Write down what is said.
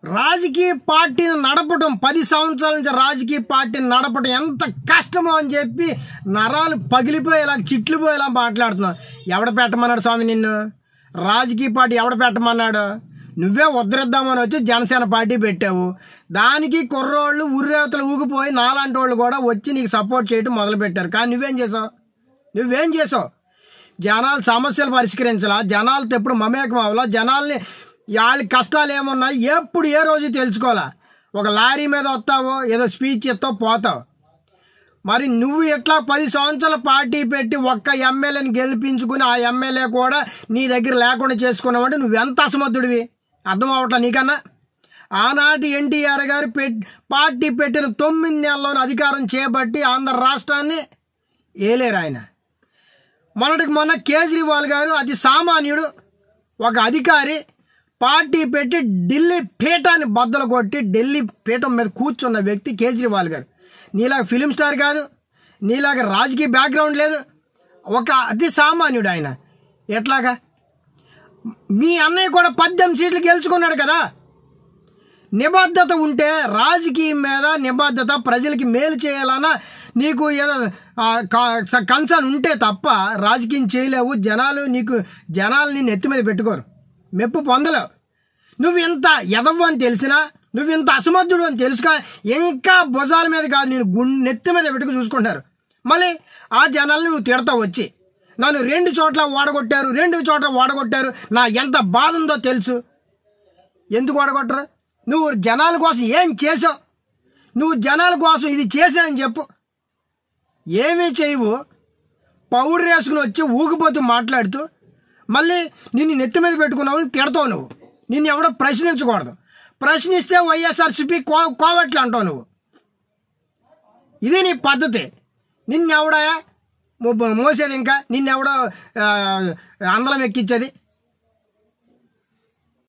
రాజకీయ పార్టీని నడపడం 10 సంవత్సరాల నుంచి రాజకీయ పార్టీని నడపడం ఎంత కష్టమో అని చెప్పి నరాలు పగిలిపోయేలా చిట్లిపోయేలా మాట్లాడుతున్నావు. ఎవడ పెట్టమన్నాడు స్వామి నిన్ను? రాజకీయ పార్టీ ఎవడ పెట్టమన్నాడు? నువ్వే ఉద్ధరిద్దామని వచ్చి జనసేన పార్టీ పెట్టావు. దానికి కుర్రోళ్ళు ఉర్రేవతలు ఊగిపోయి నాలాంటి వాళ్ళు కూడా వచ్చి నీకు సపోర్ట్ చేయడం మొదలుపెట్టారు. కానీ నువ్వేం చేసావు? జనాల సమస్యలు పరిష్కరించాలా? జనాలతో ఎప్పుడు మమేకం అవ్వాలా? జనాల్ని వాళ్ళ కష్టాలు ఏమున్నాయి ఎప్పుడు ఏ రోజు తెలుసుకోవాలా? ఒక లారీ మీద వస్తావో ఏదో స్పీచ్ ఇస్తావు పోతావు. మరి నువ్వు ఎట్లా 10 సంవత్సరాల పార్టీ పెట్టి ఒక్క ఎమ్మెల్యేని గెలిపించుకుని ఆ ఎమ్మెల్యే కూడా నీ దగ్గర లేకుండా చేసుకున్నావంటే నువ్వెంత అసమర్థుడివి అర్థం అవట్లా నీకన్నా? ఆనాటి ఎన్టీఆర్ గారు పార్టీ పెట్టిన 9 నెలల్లోనే అధికారం చేపట్టి ఆంధ్ర రాష్ట్రాన్ని ఏలేరు ఆయన. మొన్నటికి మొన్న కేజ్రీవాల్ గారు అతి సామాన్యుడు, ఒక అధికారి, పార్టీ పెట్టి ఢిల్లీ పీఠాన్ని బద్దలు కొట్టి ఢిల్లీ పీఠం మీద కూర్చున్న వ్యక్తి కేజ్రీవాల్ గారు. నీలాగా ఫిలిం స్టార్ కాదు, నీలాగా రాజకీయ బ్యాక్గ్రౌండ్ లేదు, ఒక అతి సామాన్యుడు ఆయన. ఎట్లాగా? మీ అన్నయ్య కూడా 18 సీట్లు గెలుచుకున్నాడు కదా. నిబద్ధత ఉంటే, రాజకీయం మీద నిబద్ధత, ప్రజలకి మేలు చేయాలన్నా నీకు ఏదో కన్సర్న్ ఉంటే తప్ప రాజకీయం చేయలేవు. జనాలు నిన్ను ఎత్తి మీద పెట్టుకోరు, మెప్పు పొందలేవు. నువ్వు ఇంత ఎదవ్వు అని తెలిసినా, నువ్వు ఇంత అసమర్థుడు అని తెలుసుకా ఇంకా భుజాల మీద కాదు నేను నెత్తి మీద పెట్టుకు చూసుకుంటారు. మళ్ళీ ఆ జనాల్ని నువ్వు తిడతావు వచ్చి, నన్ను 2 చోట్ల ఓడగొట్టారు, నా ఎంత బాధ ఉందో తెలుసు. ఎందుకు ఓడగొట్టరు? నువ్వు జనాల కోసం ఏం చేసావు? నువ్వు జనాల కోసం ఇది చేశానని చెప్పు. ఏమీ చేయవు, పౌడర్ వేసుకుని వచ్చి ఊగిపోతూ మాట్లాడుతూ మళ్ళీ నిన్ను నెత్తి మీద పెట్టుకున్నావు తిడతావు. నువ్వు నిన్ను ఎవడో ప్రశ్నించకూడదు, ప్రశ్నిస్తే వైఎస్ఆర్సీపీ కోవట్లు అంటావు నువ్వు. ఇది నీ పద్ధతి. నిన్నెవడా మోసేది, ఇంకా నిన్నెవడో అందలం ఎక్కించేది?